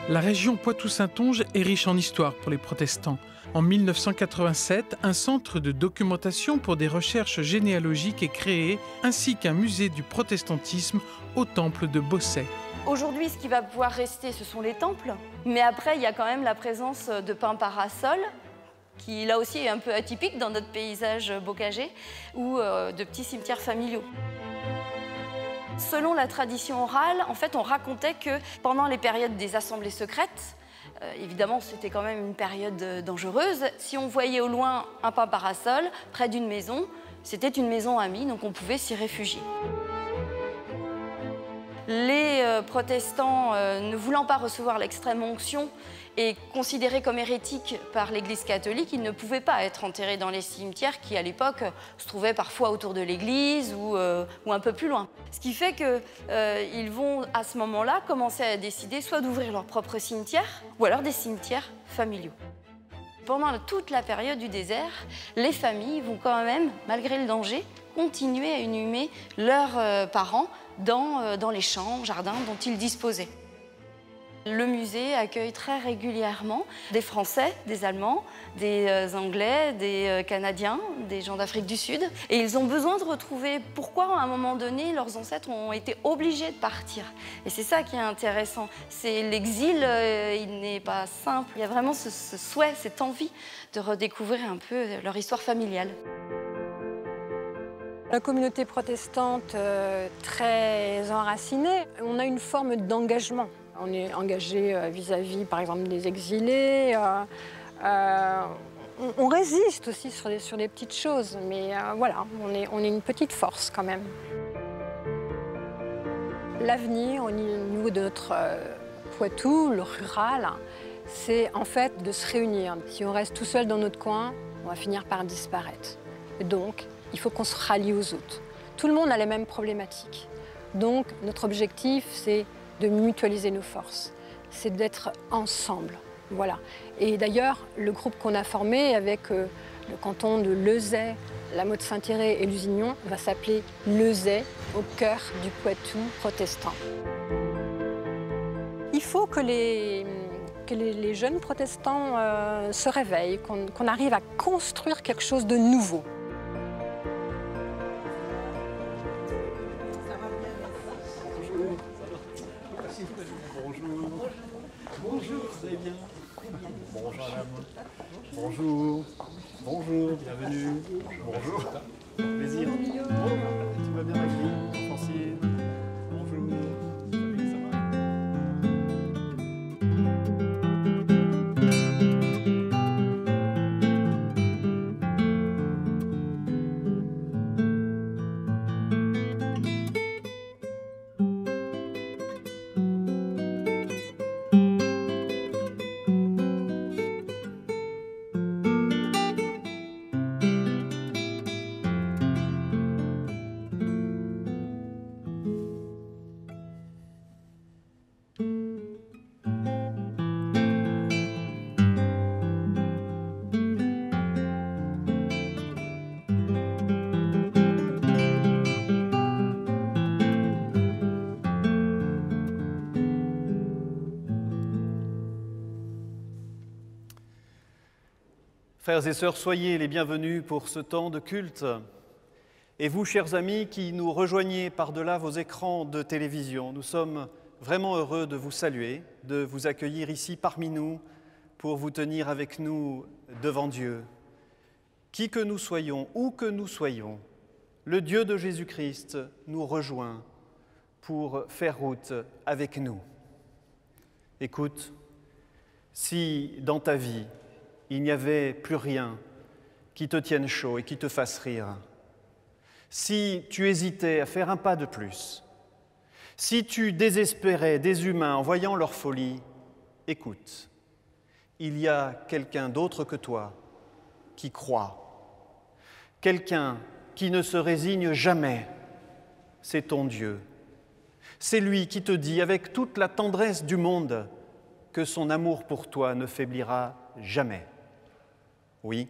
La région Poitou-Saintonge est riche en histoire pour les protestants. En 1987, un centre de documentation pour des recherches généalogiques est créé, ainsi qu'un musée du protestantisme au temple de Bosset. Aujourd'hui, ce qui va pouvoir rester, ce sont les temples. Mais après, il y a quand même la présence de pins parasols, qui là aussi est un peu atypique dans notre paysage bocagé, ou de petits cimetières familiaux. Selon la tradition orale, en fait, on racontait que pendant les périodes des assemblées secrètes, évidemment, c'était quand même une période dangereuse, si on voyait au loin un pin parasol près d'une maison, c'était une maison amie, donc on pouvait s'y réfugier. Les protestants, ne voulant pas recevoir l'extrême onction et considérés comme hérétiques par l'Église catholique, ils ne pouvaient pas être enterrés dans les cimetières qui, à l'époque, se trouvaient parfois autour de l'église ou un peu plus loin. Ce qui fait qu'ils vont, à ce moment-là, commencer à décider soit d'ouvrir leur propre cimetière ou alors des cimetières familiaux. Pendant toute la période du désert, les familles vont quand même, malgré le danger, continuer à inhumer leurs parents dans les champs, jardins dont ils disposaient. Le musée accueille très régulièrement des Français, des Allemands, des Anglais, des Canadiens, des gens d'Afrique du Sud. Et ils ont besoin de retrouver pourquoi, à un moment donné, leurs ancêtres ont été obligés de partir. Et c'est ça qui est intéressant. C'est l'exil, il n'est pas simple. Il y a vraiment ce souhait, cette envie de redécouvrir un peu leur histoire familiale. La communauté protestante très enracinée, on a une forme d'engagement. On est engagé vis-à-vis, par exemple, des exilés. On résiste aussi sur des petites choses, mais voilà, on est une petite force quand même. L'avenir au niveau de notre Poitou, le rural, c'est en fait de se réunir. Si on reste tout seul dans notre coin, on va finir par disparaître. Et donc, il faut qu'on se rallie aux autres. Tout le monde a les mêmes problématiques. Donc, notre objectif, c'est de mutualiser nos forces. C'est d'être ensemble. Voilà. Et d'ailleurs, le groupe qu'on a formé avec le canton de Lezay, la Motte-Saint-Thérèse et Lusignan va s'appeler Lezay, au cœur du Poitou protestant. Il faut que les jeunes protestants se réveillent, qu'on arrive à construire quelque chose de nouveau. Bonjour, vous allez bien? Bonjour madame. Bonjour. Bonjour, bienvenue. Bonjour. Plaisir. Tu vas bien Maggie? Francine? Bonjour. Salut, ça va? Frères et sœurs, soyez les bienvenus pour ce temps de culte. Et vous, chers amis, qui nous rejoignez par-delà vos écrans de télévision, nous sommes vraiment heureux de vous saluer, de vous accueillir ici parmi nous pour vous tenir avec nous devant Dieu. Qui que nous soyons, où que nous soyons, le Dieu de Jésus-Christ nous rejoint pour faire route avec nous. Écoute, si dans ta vie, il n'y avait plus rien qui te tienne chaud et qui te fasse rire, si tu hésitais à faire un pas de plus, si tu désespérais des humains en voyant leur folie, écoute, il y a quelqu'un d'autre que toi qui croit, quelqu'un qui ne se résigne jamais, c'est ton Dieu. C'est lui qui te dit avec toute la tendresse du monde que son amour pour toi ne faiblira jamais. Oui,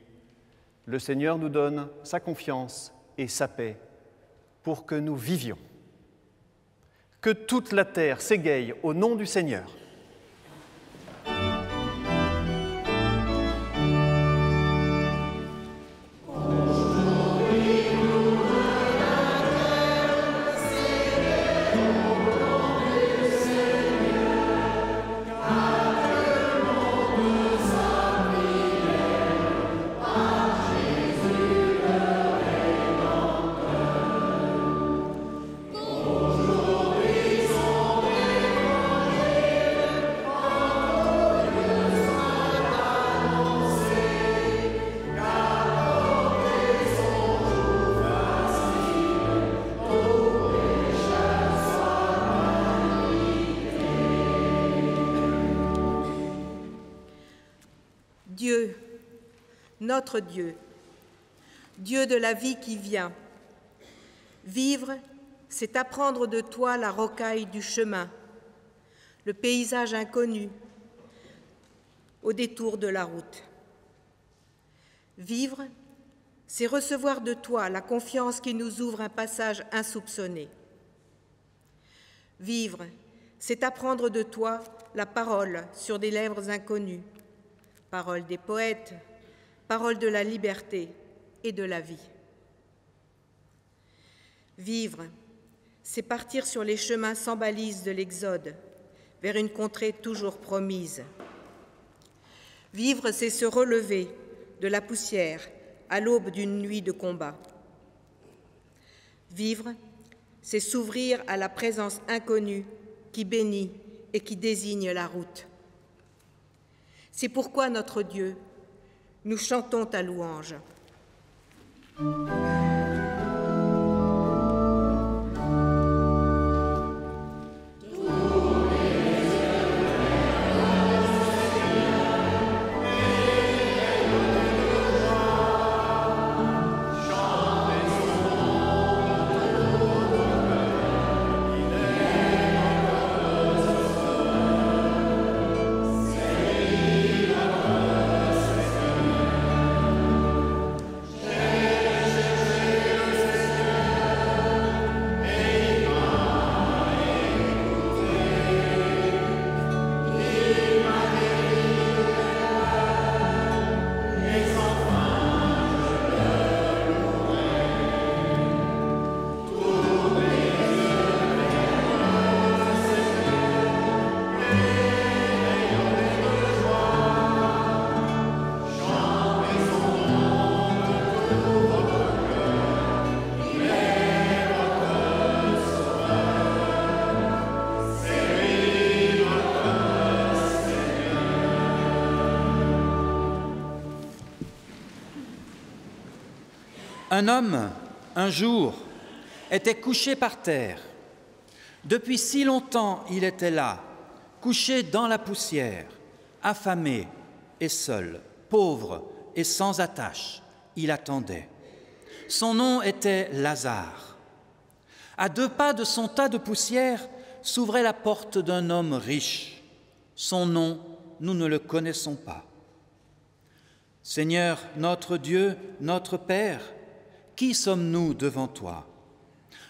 le Seigneur nous donne sa confiance et sa paix pour que nous vivions. Que toute la terre s'égaye au nom du Seigneur. Dieu, notre Dieu, Dieu de la vie qui vient. Vivre, c'est apprendre de toi la rocaille du chemin, le paysage inconnu, au détour de la route. Vivre, c'est recevoir de toi la confiance qui nous ouvre un passage insoupçonné. Vivre, c'est apprendre de toi la parole sur des lèvres inconnues, parole des poètes, parole de la liberté et de la vie. Vivre, c'est partir sur les chemins sans balises de l'Exode, vers une contrée toujours promise. Vivre, c'est se relever de la poussière à l'aube d'une nuit de combat. Vivre, c'est s'ouvrir à la présence inconnue qui bénit et qui désigne la route. C'est pourquoi, notre Dieu, nous chantons ta louange. Un homme, un jour, était couché par terre. Depuis si longtemps, il était là, couché dans la poussière, affamé et seul, pauvre et sans attache. Il attendait. Son nom était Lazare. À 2 pas de son tas de poussière s'ouvrait la porte d'un homme riche. Son nom, nous ne le connaissons pas. Seigneur, notre Dieu, notre Père, qui sommes-nous devant toi?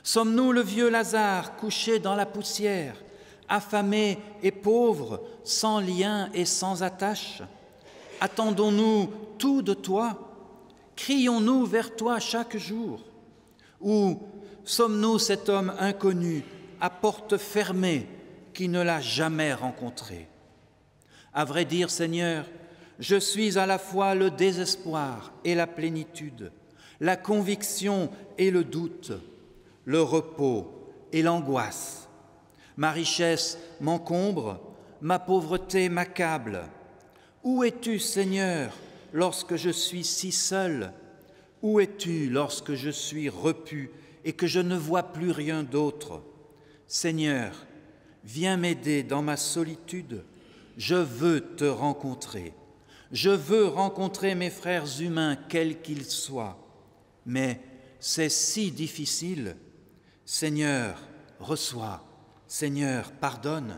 Sommes-nous le vieux Lazare couché dans la poussière, affamé et pauvre, sans lien et sans attache? Attendons-nous tout de toi? Crions-nous vers toi chaque jour? Ou sommes-nous cet homme inconnu, à porte fermée, qui ne l'a jamais rencontré? À vrai dire, Seigneur, je suis à la fois le désespoir et la plénitude, la conviction et le doute, le repos et l'angoisse. Ma richesse m'encombre, ma pauvreté m'accable. Où es-tu, Seigneur, lorsque je suis si seul? Où es-tu lorsque je suis repu et que je ne vois plus rien d'autre? Seigneur, viens m'aider dans ma solitude. Je veux te rencontrer. Je veux rencontrer mes frères humains, quels qu'ils soient. Mais c'est si difficile. Seigneur, reçois. Seigneur, pardonne.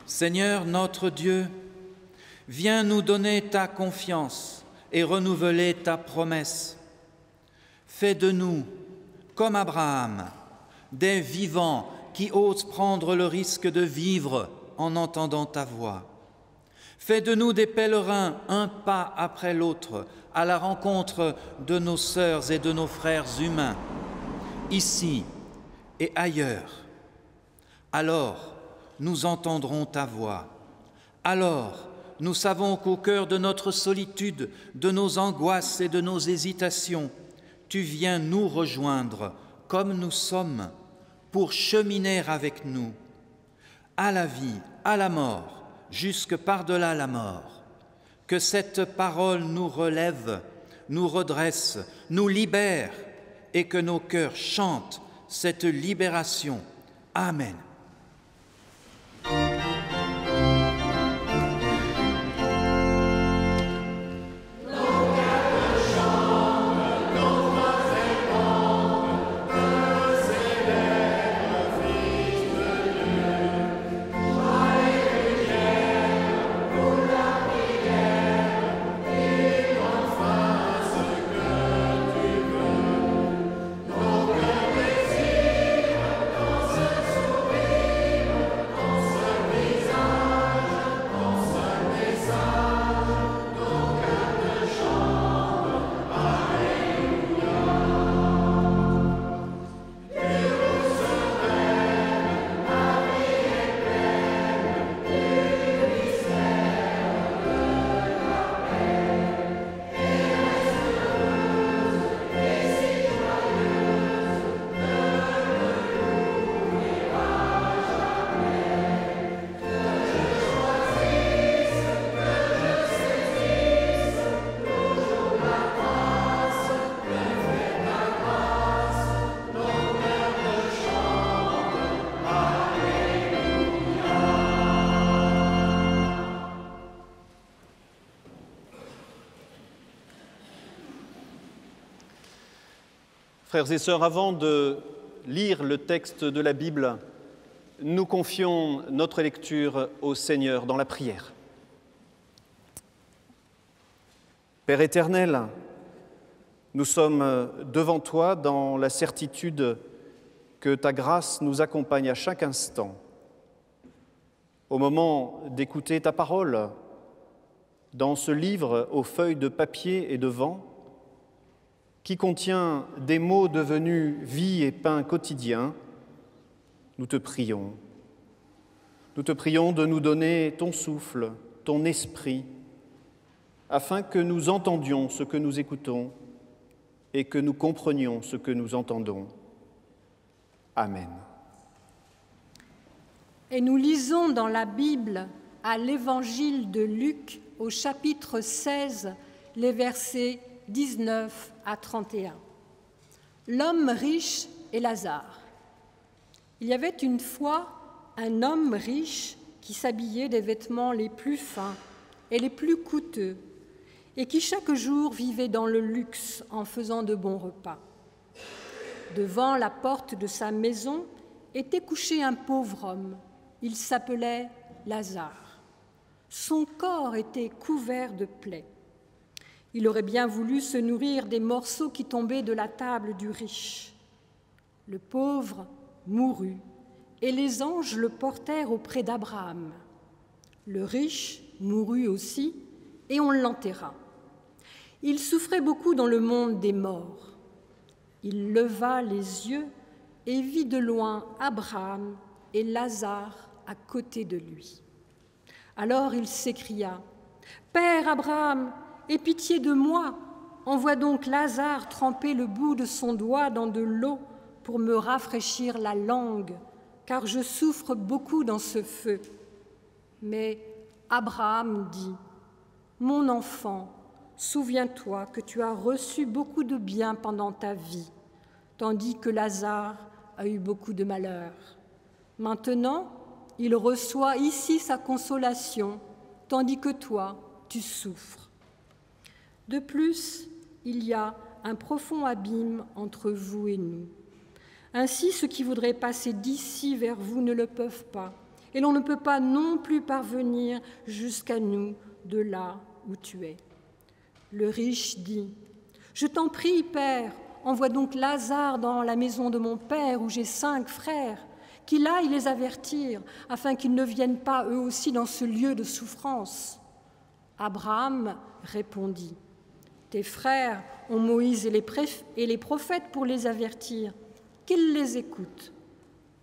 Seigneur notre Dieu, viens nous donner ta confiance et renouveler ta promesse. Fais de nous, comme Abraham, des vivants qui osent prendre le risque de vivre en entendant ta voix. Fais de nous des pèlerins, un pas après l'autre, à la rencontre de nos sœurs et de nos frères humains, ici et ailleurs. Alors, nous entendrons ta voix. Alors, nous savons qu'au cœur de notre solitude, de nos angoisses et de nos hésitations, tu viens nous rejoindre comme nous sommes pour cheminer avec nous à la vie, à la mort, jusque par-delà la mort. Que cette parole nous relève, nous redresse, nous libère et que nos cœurs chantent cette libération. Amen. Frères et sœurs, avant de lire le texte de la Bible, nous confions notre lecture au Seigneur dans la prière. Père éternel, nous sommes devant toi dans la certitude que ta grâce nous accompagne à chaque instant. Au moment d'écouter ta parole, dans ce livre aux feuilles de papier et de vent, qui contient des mots devenus vie et pain quotidien, nous te prions. Nous te prions de nous donner ton souffle, ton esprit, afin que nous entendions ce que nous écoutons et que nous comprenions ce que nous entendons. Amen. Et nous lisons dans la Bible, à l'Évangile de Luc, au chapitre 16, les versets 19 à 31. L'homme riche et Lazare. Il y avait une fois un homme riche qui s'habillait des vêtements les plus fins et les plus coûteux et qui chaque jour vivait dans le luxe en faisant de bons repas. Devant la porte de sa maison était couché un pauvre homme. Il s'appelait Lazare. Son corps était couvert de plaies. Il aurait bien voulu se nourrir des morceaux qui tombaient de la table du riche. Le pauvre mourut, et les anges le portèrent auprès d'Abraham. Le riche mourut aussi, et on l'enterra. Il souffrait beaucoup dans le monde des morts. Il leva les yeux et vit de loin Abraham et Lazare à côté de lui. Alors il s'écria : « Père Abraham, aie pitié de moi, envoie donc Lazare tremper le bout de son doigt dans de l'eau pour me rafraîchir la langue, car je souffre beaucoup dans ce feu. » Mais Abraham dit : « Mon enfant, souviens-toi que tu as reçu beaucoup de bien pendant ta vie, tandis que Lazare a eu beaucoup de malheur. Maintenant, il reçoit ici sa consolation, tandis que toi, tu souffres. De plus, il y a un profond abîme entre vous et nous. Ainsi, ceux qui voudraient passer d'ici vers vous ne le peuvent pas, et l'on ne peut pas non plus parvenir jusqu'à nous de là où tu es. » Le riche dit : « Je t'en prie, Père, envoie donc Lazare dans la maison de mon père où j'ai 5 frères, qu'il aille les avertir, afin qu'ils ne viennent pas eux aussi dans ce lieu de souffrance. Abraham répondit, « Tes frères ont Moïse et les prophètes pour les avertir, qu'ils les écoutent. »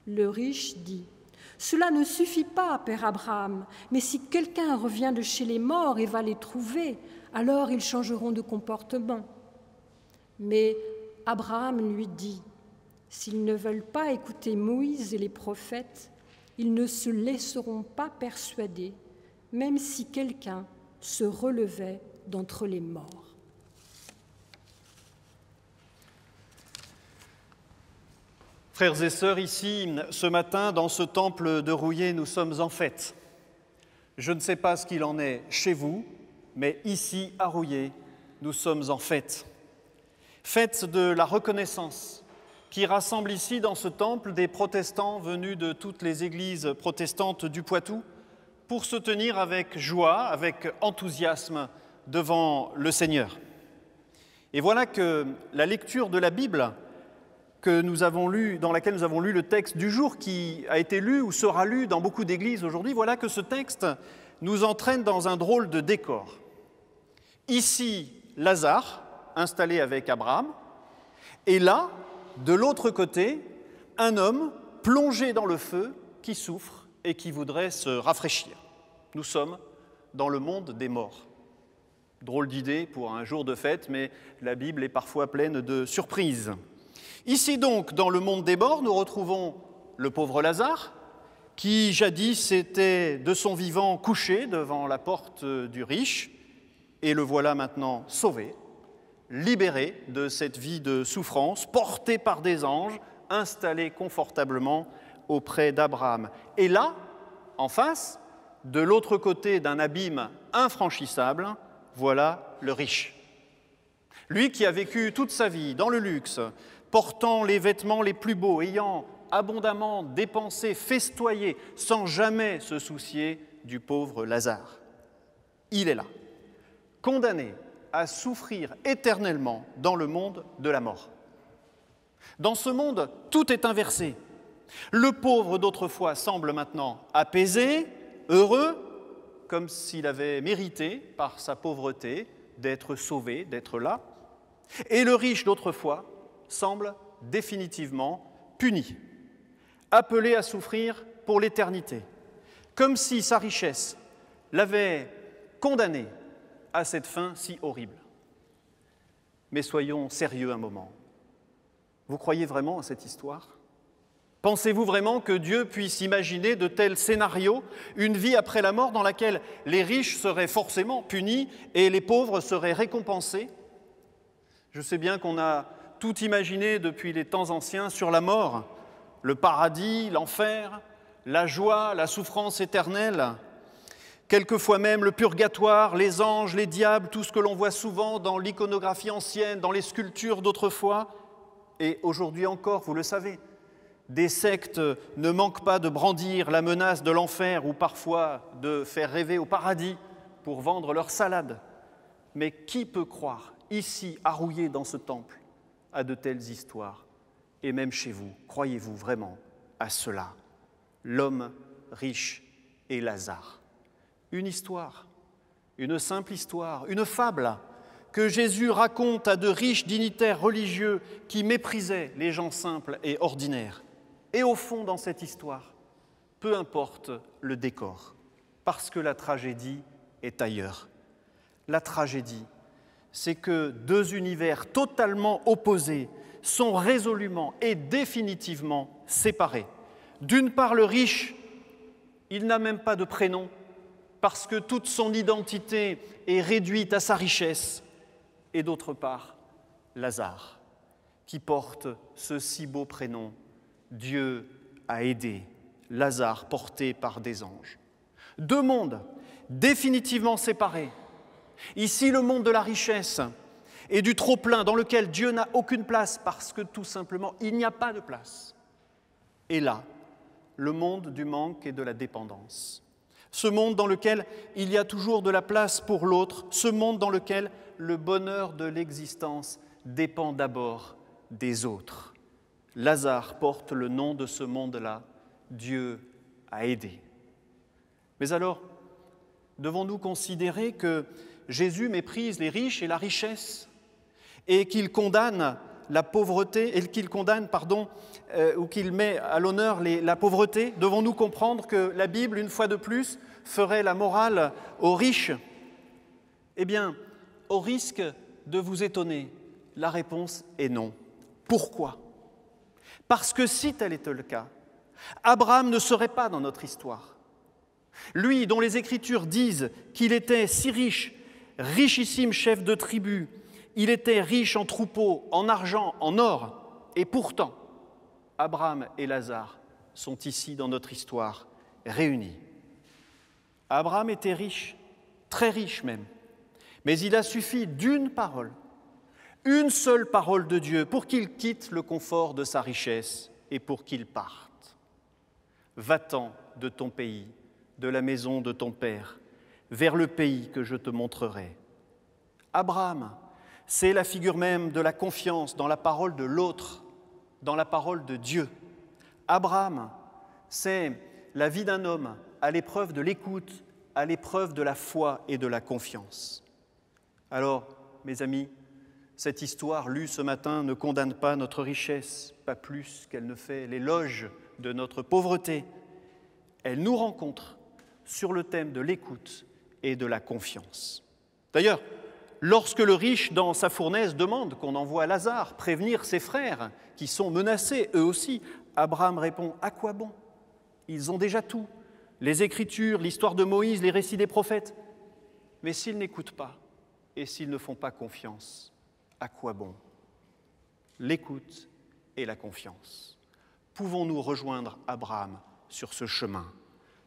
Le riche dit, « Cela ne suffit pas, père Abraham, mais si quelqu'un revient de chez les morts et va les trouver, alors ils changeront de comportement. » Mais Abraham lui dit, « S'ils ne veulent pas écouter Moïse et les prophètes, ils ne se laisseront pas persuader, même si quelqu'un se relevait d'entre les morts. » Frères et sœurs, ici, ce matin, dans ce temple de Rouillé, nous sommes en fête. Je ne sais pas ce qu'il en est chez vous, mais ici, à Rouillé, nous sommes en fête. Fête de la reconnaissance, qui rassemble ici, dans ce temple, des protestants venus de toutes les églises protestantes du Poitou, pour se tenir avec joie, avec enthousiasme devant le Seigneur. Et voilà que la lecture de la Bible que nous avons lue, dans laquelle nous avons lu le texte du jour qui a été lu ou sera lu dans beaucoup d'églises aujourd'hui, voilà que ce texte nous entraîne dans un drôle de décor. Ici, Lazare, installé avec Abraham, et là, de l'autre côté, un homme plongé dans le feu qui souffre et qui voudrait se rafraîchir. Nous sommes dans le monde des morts. Drôle d'idée pour un jour de fête, mais la Bible est parfois pleine de surprises. Ici donc, dans le monde des morts, nous retrouvons le pauvre Lazare, qui jadis était de son vivant couché devant la porte du riche, et le voilà maintenant sauvé, libéré de cette vie de souffrance, porté par des anges, installé confortablement auprès d'Abraham. Et là, en face, de l'autre côté d'un abîme infranchissable, voilà le riche. Lui qui a vécu toute sa vie dans le luxe, portant les vêtements les plus beaux, ayant abondamment dépensé, festoyé, sans jamais se soucier du pauvre Lazare. Il est là, condamné à souffrir éternellement dans le monde de la mort. Dans ce monde, tout est inversé. Le pauvre d'autrefois semble maintenant apaisé, heureux, comme s'il avait mérité, par sa pauvreté, d'être sauvé, d'être là. Et le riche d'autrefois semble définitivement puni, appelé à souffrir pour l'éternité, comme si sa richesse l'avait condamné à cette fin si horrible. Mais soyons sérieux un moment. Vous croyez vraiment à cette histoire ? Pensez-vous vraiment que Dieu puisse imaginer de tels scénarios, une vie après la mort dans laquelle les riches seraient forcément punis et les pauvres seraient récompensés ? Je sais bien qu'on a tout imaginé depuis les temps anciens sur la mort, le paradis, l'enfer, la joie, la souffrance éternelle, quelquefois même le purgatoire, les anges, les diables, tout ce que l'on voit souvent dans l'iconographie ancienne, dans les sculptures d'autrefois. Et aujourd'hui encore, vous le savez, des sectes ne manquent pas de brandir la menace de l'enfer ou parfois de faire rêver au paradis pour vendre leur salade. Mais qui peut croire, ici, à Rouillé dans ce temple, à de telles histoires? Et même chez vous, croyez-vous vraiment à cela? L'homme riche et Lazare. Une histoire, une simple histoire, une fable que Jésus raconte à de riches dignitaires religieux qui méprisaient les gens simples et ordinaires. Et au fond, dans cette histoire, peu importe le décor, parce que la tragédie est ailleurs. La tragédie, c'est que deux univers totalement opposés sont résolument et définitivement séparés. D'une part, le riche, il n'a même pas de prénom, parce que toute son identité est réduite à sa richesse. Et d'autre part, Lazare, qui porte ce si beau prénom, Dieu a aidé, Lazare porté par des anges. Deux mondes définitivement séparés. Ici, le monde de la richesse et du trop-plein dans lequel Dieu n'a aucune place parce que tout simplement, il n'y a pas de place. Et là, le monde du manque et de la dépendance. Ce monde dans lequel il y a toujours de la place pour l'autre, ce monde dans lequel le bonheur de l'existence dépend d'abord des autres. Lazare porte le nom de ce monde-là, Dieu a aidé. Mais alors, Devons-nous considérer que Jésus méprise les riches et la richesse et qu'il condamne la pauvreté, ou qu'il met à l'honneur la pauvreté? Devons-nous comprendre que la Bible, une fois de plus, ferait la morale aux riches? Eh bien, au risque de vous étonner, la réponse est non. Pourquoi? Parce que si tel était le cas, Abraham ne serait pas dans notre histoire. Lui, dont les Écritures disent qu'il était si riche, richissime chef de tribu, il était riche en troupeaux, en argent, en or, et pourtant, Abraham et Lazare sont ici dans notre histoire réunis. Abraham était riche, très riche même, mais il a suffi d'une parole, une seule parole de Dieu pour qu'il quitte le confort de sa richesse et pour qu'il parte. Va-t'en de ton pays, de la maison de ton père, vers le pays que je te montrerai. Abraham, c'est la figure même de la confiance dans la parole de l'autre, dans la parole de Dieu. Abraham, c'est la vie d'un homme à l'épreuve de l'écoute, à l'épreuve de la foi et de la confiance. Alors, mes amis, cette histoire lue ce matin ne condamne pas notre richesse, pas plus qu'elle ne fait l'éloge de notre pauvreté. Elle nous rencontre sur le thème de l'écoute et de la confiance. D'ailleurs, lorsque le riche, dans sa fournaise, demande qu'on envoie Lazare prévenir ses frères qui sont menacés, eux aussi, Abraham répond « À quoi bon? Ils ont déjà tout, les Écritures, l'histoire de Moïse, les récits des prophètes. Mais s'ils n'écoutent pas et s'ils ne font pas confiance, à quoi bon ?» L'écoute et la confiance. Pouvons-nous rejoindre Abraham sur ce chemin?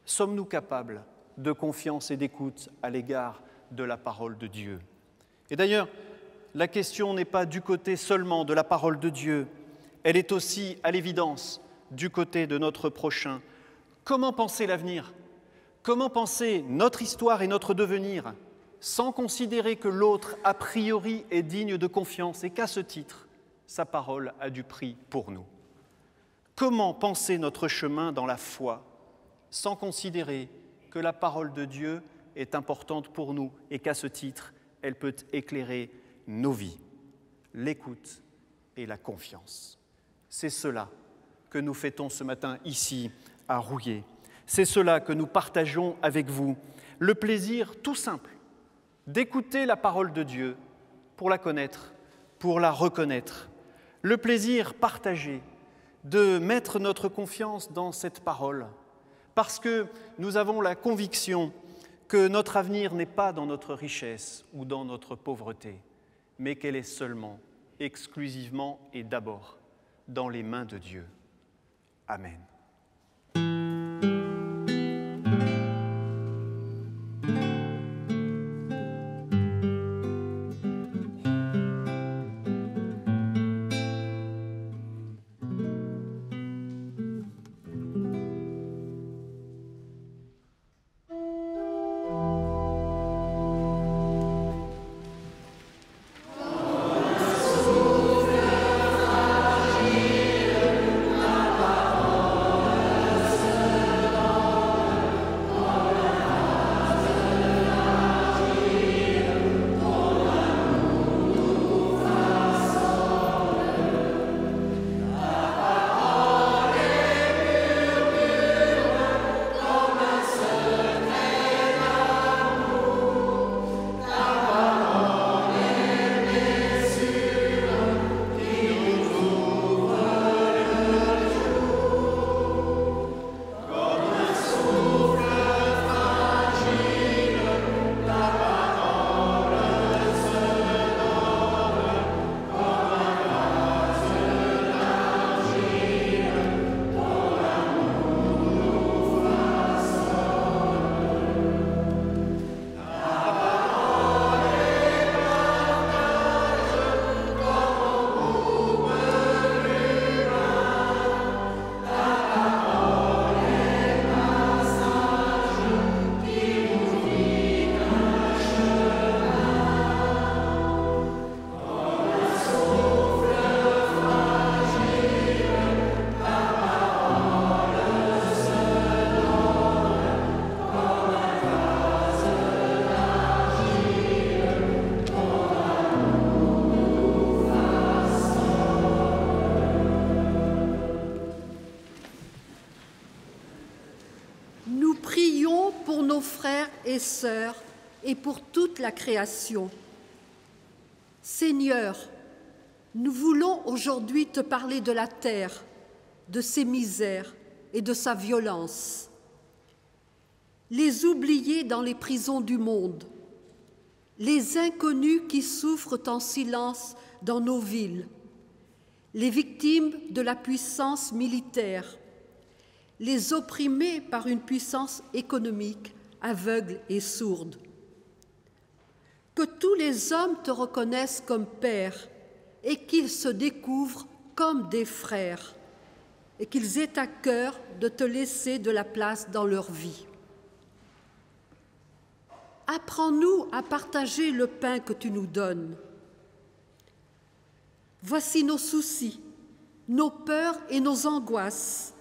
Sommes-nous capables de confiance et d'écoute à l'égard de la parole de Dieu? Et d'ailleurs, la question n'est pas du côté seulement de la parole de Dieu, elle est aussi, à l'évidence, du côté de notre prochain. Comment penser l'avenir? Comment penser notre histoire et notre devenir sans considérer que l'autre, a priori, est digne de confiance et qu'à ce titre, sa parole a du prix pour nous? Comment penser notre chemin dans la foi sans considérer que la parole de Dieu est importante pour nous et qu'à ce titre, elle peut éclairer nos vies? L'écoute et la confiance. C'est cela que nous fêtons ce matin ici à Rouillé. C'est cela que nous partageons avec vous. Le plaisir tout simple d'écouter la parole de Dieu pour la connaître, pour la reconnaître. Le plaisir partagé de mettre notre confiance dans cette parole parce que nous avons la conviction que notre avenir n'est pas dans notre richesse ou dans notre pauvreté, mais qu'elle est seulement, exclusivement et d'abord dans les mains de Dieu. Amen. prions pour nos frères et sœurs et pour toute la création. Seigneur, nous voulons aujourd'hui te parler de la terre, de ses misères et de sa violence. Les oubliés dans les prisons du monde, les inconnus qui souffrent en silence dans nos villes, les victimes de la puissance militaire, les opprimés par une puissance économique aveugle et sourde. Que tous les hommes te reconnaissent comme Père et qu'ils se découvrent comme des frères et qu'ils aient à cœur de te laisser de la place dans leur vie. Apprends-nous à partager le pain que tu nous donnes. Voici nos soucis, nos peurs et nos angoisses,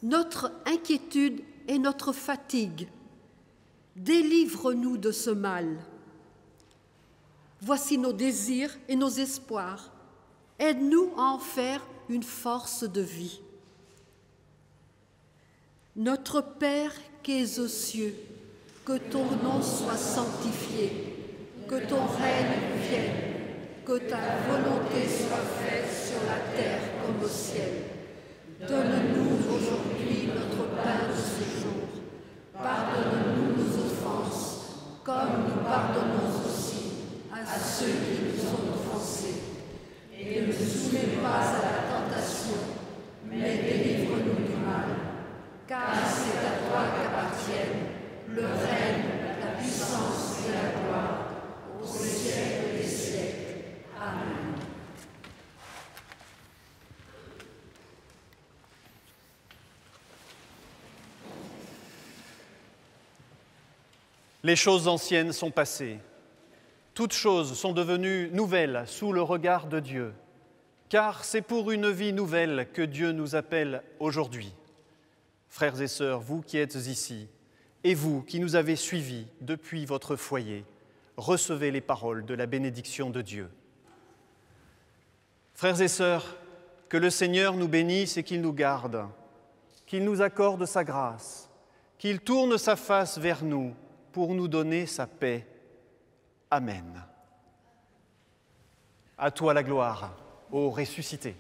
notre inquiétude et notre fatigue. Délivre-nous de ce mal. Voici nos désirs et nos espoirs. Aide-nous à en faire une force de vie. Notre Père qui es aux cieux, que ton nom soit sanctifié, que ton règne vienne, que ta volonté soit faite sur la terre comme au ciel. Donne-nous aujourd'hui notre pain de ce jour. Pardonne-nous nos offenses, comme nous pardonnons aussi à ceux qui nous ont offensés. Et ne nous soumets pas à la tentation, mais délivre-nous du mal. Car c'est à toi qu'appartiennent le règne, la puissance et la gloire, au siècle des siècles. Amen. Les choses anciennes sont passées. Toutes choses sont devenues nouvelles sous le regard de Dieu, car c'est pour une vie nouvelle que Dieu nous appelle aujourd'hui. Frères et sœurs, vous qui êtes ici, et vous qui nous avez suivis depuis votre foyer, recevez les paroles de la bénédiction de Dieu. Frères et sœurs, que le Seigneur nous bénisse et qu'il nous garde, qu'il nous accorde sa grâce, qu'il tourne sa face vers nous pour nous donner sa paix. Amen. À toi la gloire, ô ressuscité.